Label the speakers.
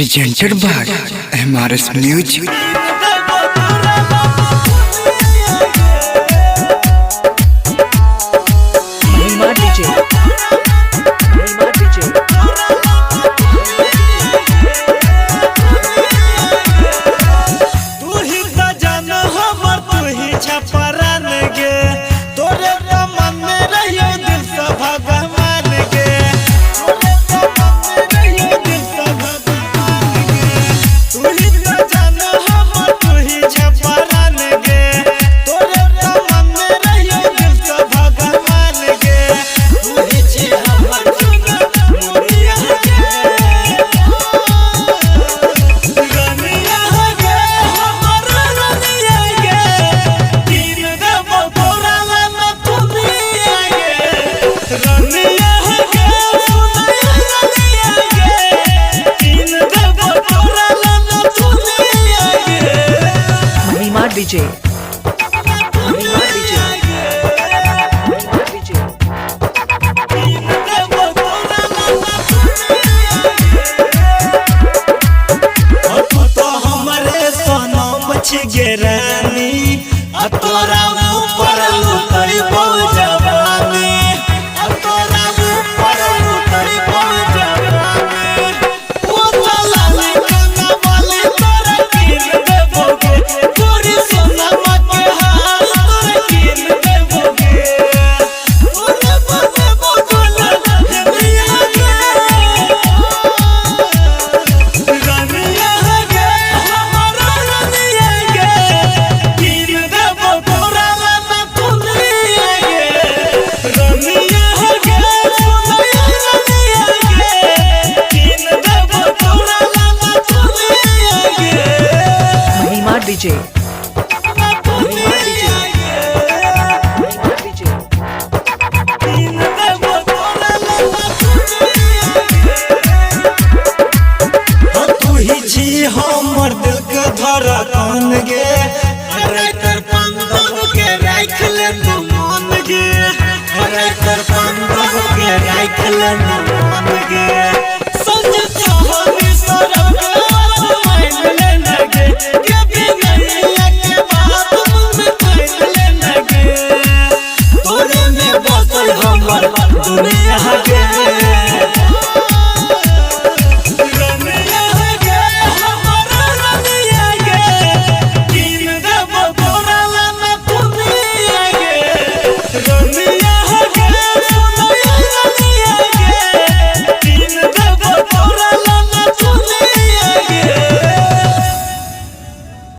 Speaker 1: presented by MRS Music.
Speaker 2: DJ
Speaker 3: रानी तोरा ऊपर लुटई बहुत जवानी तोरा ऊपर लुटई बहुत जवानी ओ चला निकलना वाली तोरा किन देबोगे पूरी सोना के हाल तोरा किन देबोगे ओने बने बोला दुनिया के रानिया है हमारा रानिया
Speaker 2: DJ
Speaker 3: हमर दिल के धड़कन गे